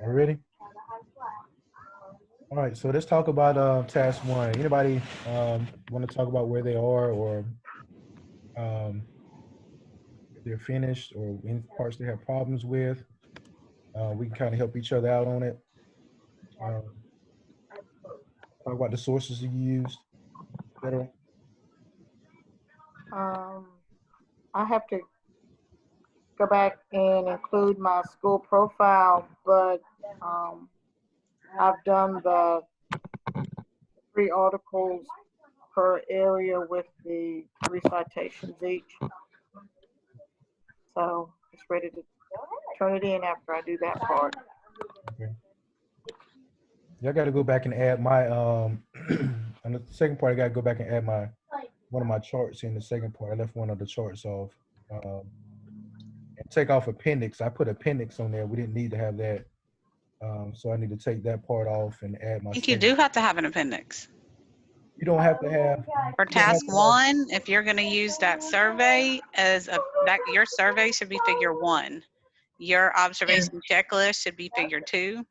All right, ready? All right, so let's talk about task one. Anybody want to talk about where they are or um, if they're finished or any parts they have problems with? We can kind of help each other out on it. Um, talk about the sources you used, etc. Um, I have to go back and include my school profile, but I've done the 3 articles per area with the 3 citations each. So it's ready to turn it in after I do that part. Okay. Yeah, I got to go back and add my on the second part. I got to go back and add my one of my charts in the second part. I left one of the charts off. Um, and take off appendix. I put appendix on there. We didn't need to have that. So I need to take that part off and add my I think you second. do have to have an appendix. You don't have to have. For You don't have task to have. one, if you're going to use that survey your survey should be figure 1. Your observation checklist should be figure 2.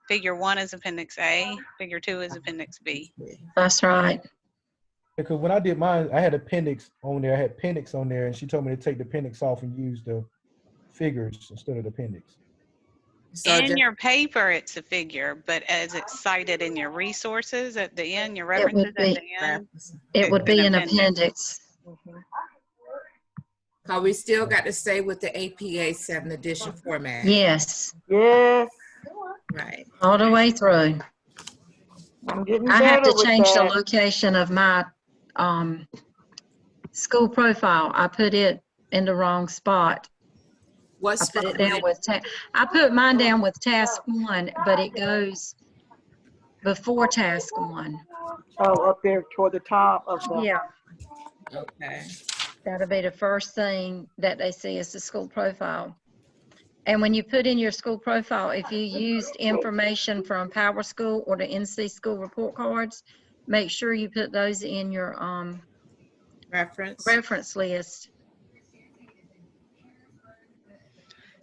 Figure 1 is appendix A. Figure 2 is appendix B. That's right. Because when I did mine, I had appendix on there. I had appendix on there, and she told me to take the appendix off and use the figures instead of the appendix. So In your paper, it's a figure, but as it's cited in your resources at the end, your references at the end, It would it's be an appendix. Cause we still got to stay with the APA 7th edition format. Yes, Yes, Right. all the way through. I'm getting I have better to with change the that. location of my school profile. I put it in the wrong spot. What I put spot? it down with, I put mine down with task 1, but it goes before task 1. Oh, up there toward the top of the. Yeah, Okay. that'll be the first thing that they see is the school profile. And when you put in your school profile, if you used information from Power School or the NC School report cards, make sure you put those in your Reference. reference list.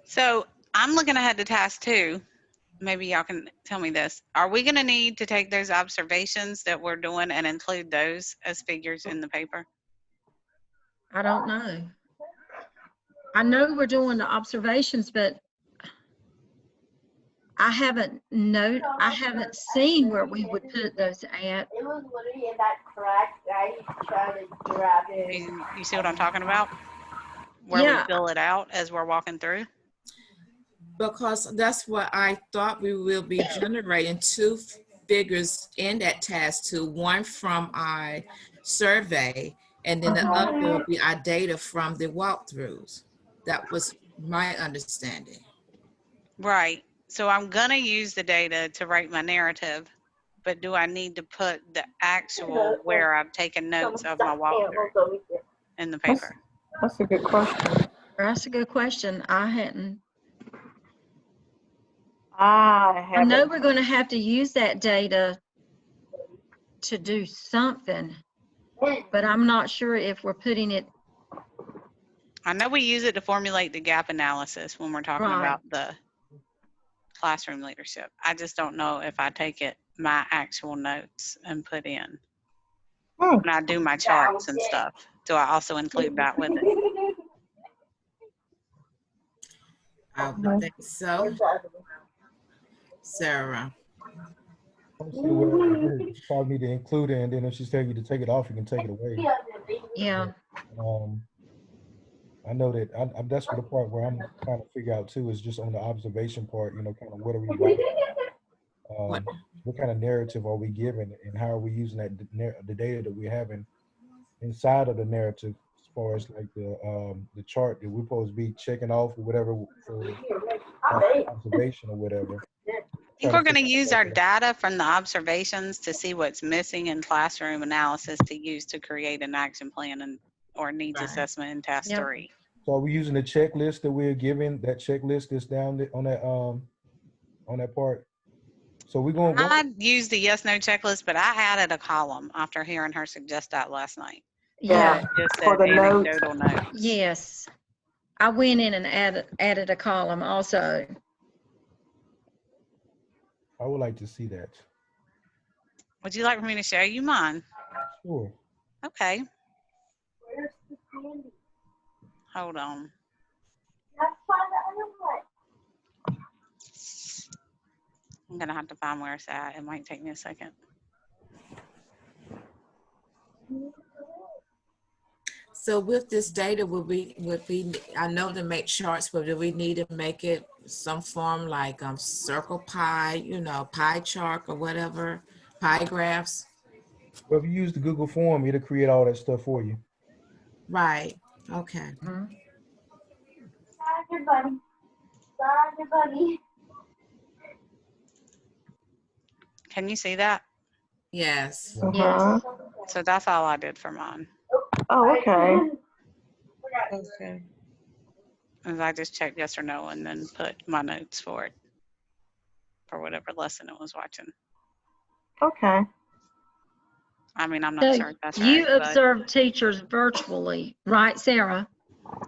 So I'm looking ahead to task 2. Maybe y'all can tell me this. Are we going to need to take those observations that we're doing and include those as figures in the paper? I don't know. I know we're doing the observations, but I haven't seen where we would put those at. It was literally in that crack. I tried to grab it. You see what I'm talking about? Where Yeah. we fill it out as we're walking through? Because that's what I thought we will be generating 2 figures in that task 2, one from our survey, and then the other will be our data from the walkthroughs. That was my understanding. Right. So I'm going to use the data to write my narrative, but do I need to put the actual where I've taken notes of my walkthrough in the paper? That's a good question. That's a good question. I I know haven't. we're going to have to use that data to do something, but I'm not sure if we're putting it. I know we use it to formulate the gap analysis when we're talking Right. about the classroom leadership. I just don't know if I take it, my actual notes and put in. When I do my charts and stuff, do I also include that with it? I would think so. Sarah. You probably need to include it, and then if she's telling you to take it off, you can take it away. Yeah. I know that that's the part where I'm trying to figure out too is just on the observation part. You know, kind of what are we writing? What kind of narrative are we giving, and how are we using that the data that we're having inside of the narrative, as far as like the chart that we're supposed to be checking off or whatever for observation or whatever. I think we're going to use our data from the observations to see what's missing in classroom analysis to use to create an action plan or needs assessment in task 3. So are we using the checklist that we're giving? That checklist that's down on that part. So we're going. I used the yes/no checklist, but I added a column after hearing her suggest that last night. Yeah. Just For said the notes. anecdotal notes. Yes. I went in and added a column also. I would like to see that. Would you like for me to show you mine? Sure. Okay, Where's the candy? hold on. Let's find the other one. I'm gonna have to find where it's at. It might take me a second. So with this data, I know to make charts, but do we need to make it some form like circle pie, pie chart or whatever, pie graphs? Well, if you use the Google form, it'll create all that stuff for you. Right, okay. Mhm. Find your buddy. Find your buddy. Oh, can you see that? Yes. Yes. So that's all I did for mine. Oh, okay. Okay. Is I just checked yes or no and then put my notes for it for whatever lesson it was watching. Okay. I mean, I'm not So sure if that's you right, but observe teachers virtually, right, Sarah?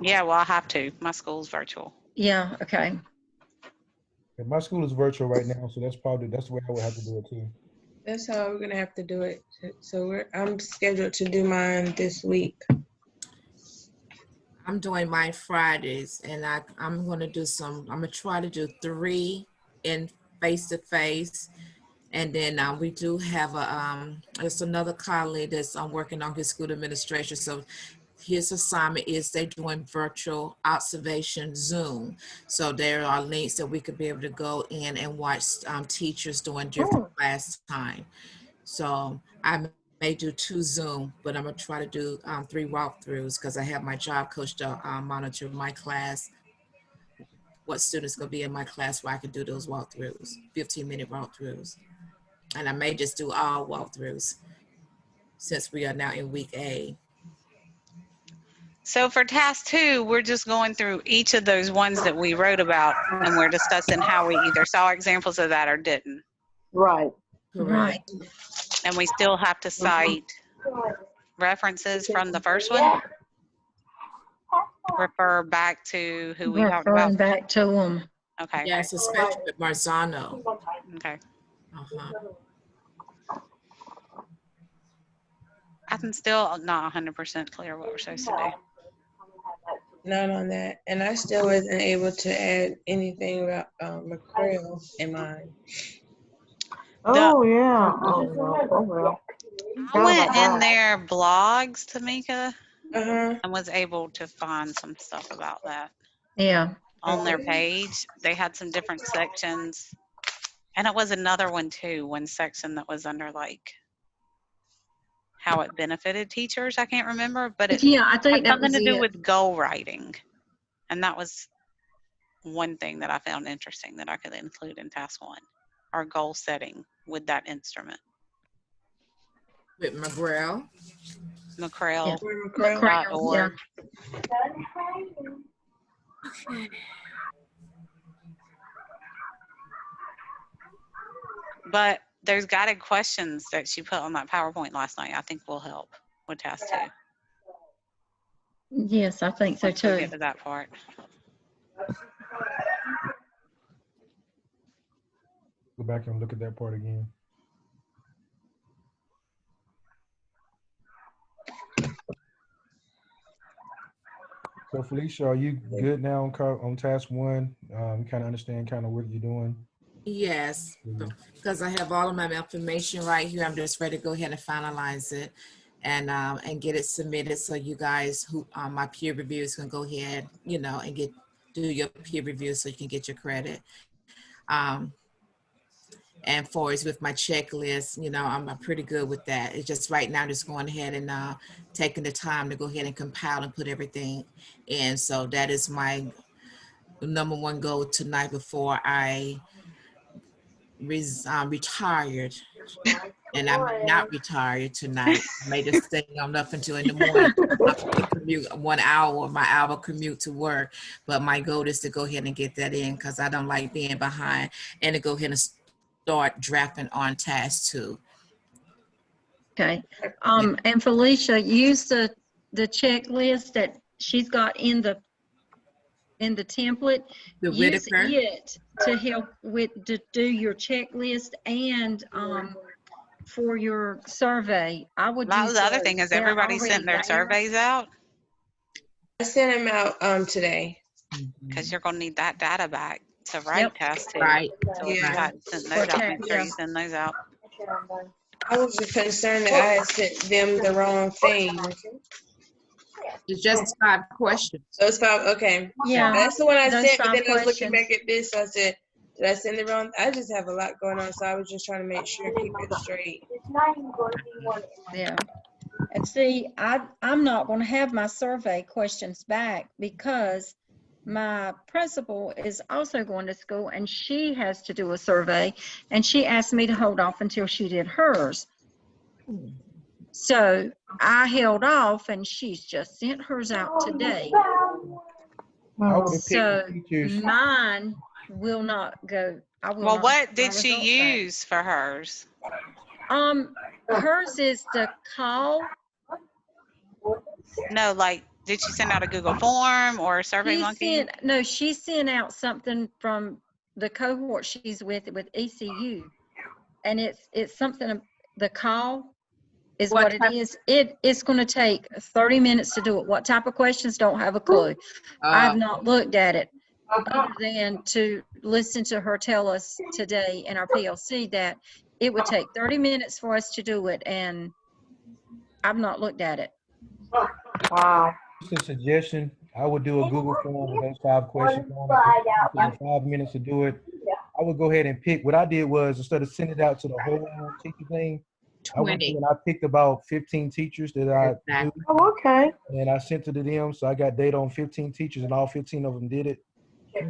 yeah, well, I have to. My school's virtual. Yeah, okay. And my school is virtual right now, so that's the way I would have to do it too. That's how we're gonna have to do it. So I'm scheduled to do mine this week. I'm doing mine Fridays, and I'm gonna try to do 3 in face-to-face. And then we do have there's another colleague that's working on his school administration. So his assignment is they're doing virtual observation Zoom. So there are links that we could be able to go in and watch teachers doing different class time. So I may do 2 Zoom, but I'm gonna try to do 3 walkthroughs because I have my job coach to monitor my class, what students gonna be in my class where I can do those walkthroughs, 15-minute walkthroughs. And I may just do all walkthroughs since we are now in week A. So for task 2, we're just going through each of those ones that we wrote about, and we're discussing how we either saw examples of that or didn't. Right. Right. And we still have to cite references from the first one. Refer back to who we talked Referring about. back to them. Okay. Yes, especially with Marzano. Okay. Uh-huh. I'm still not 100% clear what we're supposed to do. Not on that. And I still wasn't able to add anything about McCrail in mine. Oh, yeah. Oh, well. Oh, well. I went in their blogs, Tamika, Uh-huh. and was able to find some stuff about that. Yeah. On their page, they had some different sections. And it was another one too, one section that was under like how it benefited teachers. I can't remember, but it Yeah, I think had that something was to do it. with goal writing. And that was one thing that I found interesting that I could include in task 1, or goal setting with that instrument. With McGrail. McCrail.org. McCrail, yeah. But there's guided questions that she put on that PowerPoint last night. I think will help with task 2. Yes, I think so Once we too. get to that part. Go back and look at that part again. So Felicia, are you good now on task 1? You kind of understand kind of what you're doing? Yes, because I have all of my information right here. I'm just ready to go ahead and finalize it and get it submitted so you guys who my peer reviewers can go ahead, and do your peer review so you can get your credit. And for is with my checklist, I'm pretty good with that. It's just right now just going ahead and taking the time to go ahead and compile and put everything in. So that is my number 1 goal tonight before I retired. And I'm not retired tonight. I may just stay on up until in the morning. I commute 1 hour, my hour commute to work. But my goal is to go ahead and get that in because I don't like being behind, and to go ahead and start drafting on task 2. Okay. And Felicia, use the checklist that she's got in the in the template. The Use Whitaker. it to help to do your checklist and for your survey. I would That use was the other those. thing. Has They're everybody already sent their there. surveys out? I sent them out today. Because you're going to need that data back to write tests too. Right. So if you Yeah. hadn't sent those out, make sure Yeah. you send those out. I was just concerned that I had sent them the wrong thing. It's just 5 questions. Those 5, okay. Yeah. That's the one I Those sent, but 5 then I was looking questions. back at this. So I said, did I send the wrong? I just have a lot going on, so I was just trying to make sure, keep it straight. Yeah. And see, I'm not going to have my survey questions back because my principal is also going to school and she has to do a survey, and she asked me to hold off until she did hers. So I held off, and she's just sent hers out today. I would have picked So the teachers. mine will not go. I will Well, not what have did my she results back. use for hers? Hers is the call. No, like, did she send out a Google form or a Survey Monkey? She sent out something from the cohort she's with ECU, and it's something. The call is what it is. It's going to take 30 minutes to do it. What type of questions? Don't have a clue. I've not looked at it other than to listen to her tell us today in our PLC that it would take 30 minutes for us to do it, and I've not looked at it. Wow. Just a suggestion. I would do a Google form with those 5 questions on it. It took 5 minutes to do it. I would go ahead and pick. What I did was, instead of sending it out to the whole teacher thing, I went through and I picked about 15 teachers that I knew, Oh, okay. and I sent it to them. So I got data on 15 teachers, and all 15 of them did it.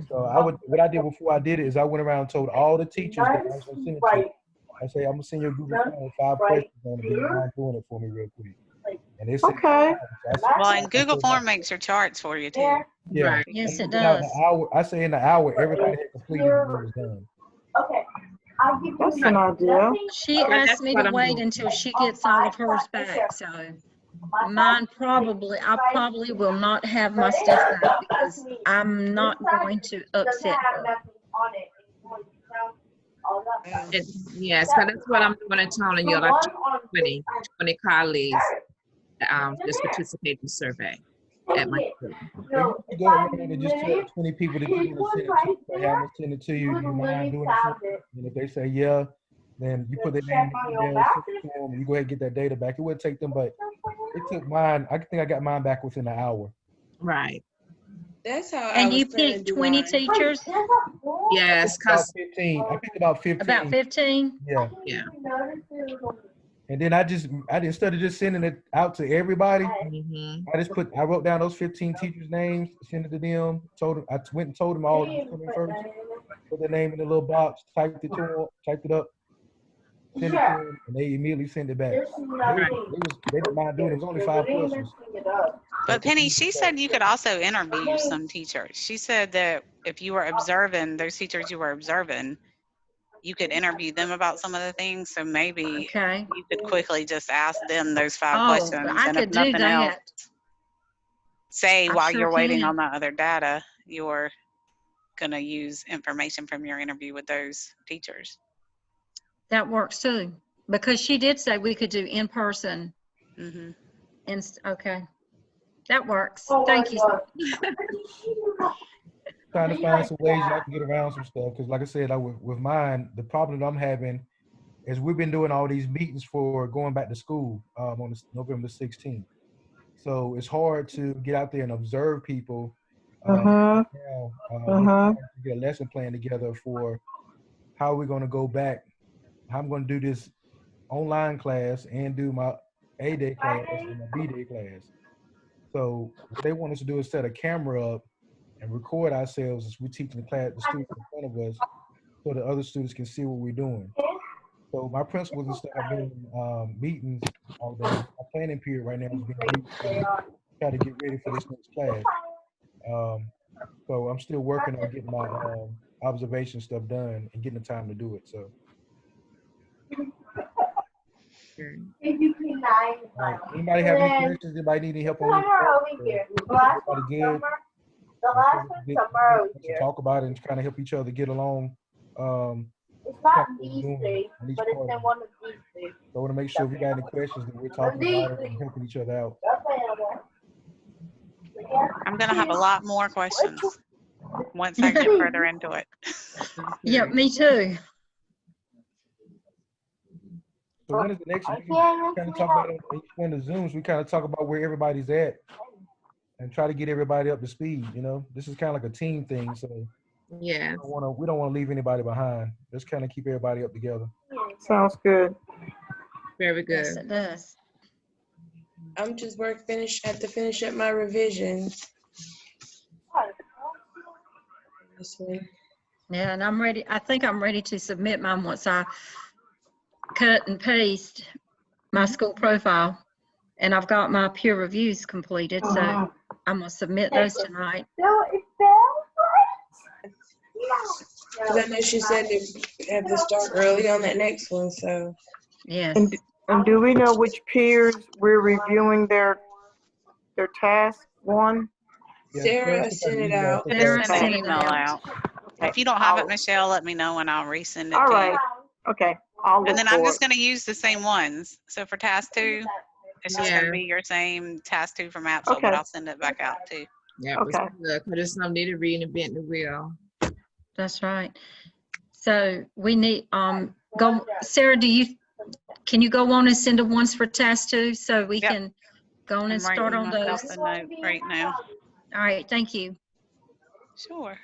So what I did before I did it is I went around and told all the teachers that I was going to send it to. I say, I'm going to send you a Google form with 5 questions on it. Do you mind doing it for me real quick? And they said, Okay. Well, and Google Form makes your charts for you too. Yeah. Yes, it Now, does. I say in the hour, everybody had completed and it was done. Okay. I'll give you That's an idea. She asked me to wait until she gets all of hers back, so mine I probably will not have my stuff back because I'm not going to upset her. Yes, so that's what I'm going to tell you. Like 20 colleagues just participate in the survey at my school. You go around and just tell 20 people that you're going to send it to. Say, I'm going to send it to you. Do you mind doing it for me? And if they say yeah, then you put their name in the email, send it to them, and you go ahead and get that data back. It would take them, but it took mine. I think I got mine back within an hour. Right. That's how And I was you picked 20 teachers? Yes, About 15. I picked about 15. About 15? Yeah. Yeah. And then instead of just sending it out to everybody, I wrote down those 15 teachers' names, sent it to them, I went and told them all first, put their name in the little box, typed it up, sent it to them, and they immediately sent it back. They didn't mind doing it. It was only 5 questions. But Penny, she said you could also interview some teachers. She said that if you were observing those teachers you were observing, you could interview them about some of the things. So maybe you could quickly just ask them those 5 questions. I and could if nothing do that. else, say I while sure you're waiting can. on the other data, you're going to use information from your interview with those teachers. That works too, because she did say we could do in person. Okay, that works. Thank you. Trying to find some ways I can get around some stuff, because like I said, with mine, the problem that I'm having is we've been doing all these meetings for going back to school on November 16th. So it's hard to get out there and observe people. Now, we're trying to get a lesson plan together for how we're going to go back, how I'm going to do this online class and do my A-day class and my B-day class. So what they want us to do is set a camera up and record ourselves as we're teaching the students in front of us, so the other students can see what we're doing. So my principals and stuff have been meetings all day. My planning period right now is being used to try to get ready for this next class. So I'm still working on getting my observation stuff done and getting the time to do it. So. Anybody have any questions? Anybody need any help on this? Everybody good? The last one's tomorrow To here. talk about it and kind of help each other get along. It's not Zoom these on three, each but it's part. in one of these three. So I want to make sure if we got any questions that we're talking about it and helping each other out. I'm gonna have a lot more questions once I get further into it. Yeah, me too. So when is the next? We can kind of talk about it on each one of the Zooms. We kind of talk about where everybody's at and try to get everybody up to speed. You know, this is kind of like a team thing, so Yeah. we don't want to leave anybody behind. Just kind of keep everybody up together. Sounds good. Very Yes, good. it does. I'm just have to finish up my revisions. This one. Yeah, and I'm ready. I think I'm ready to submit mine once I cut and paste my school profile. And I've got my peer reviews completed, so I'm gonna submit those tonight. No, it fell. Because I know she said they have to start early on that next one, so. Yes. And do we know which peers we're reviewing their task one? Sarah sent it out. Sarah Send sent an it email out. If you don't have it, Michelle, let me know and I'll resend it All to right. you. Okay. I'll look And then I'm for just it. gonna use the same ones. So for task 2, it's just Yeah. gonna be your same task 2 from AAPTEL, Okay. but I'll send it back out too. Yeah, Okay. because there's some need to reinvent the wheel. That's right. So we need, Sarah, can you go on and send the ones for task 2 so we Yep. can go on I'm and start writing on myself those? a note right now. All right, thank you. Sure.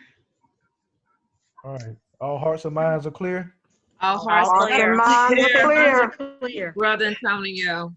All right. All hearts and minds are clear. All All hearts clear. Hearts and minds are Minds clear. are clear. Brother Antonio.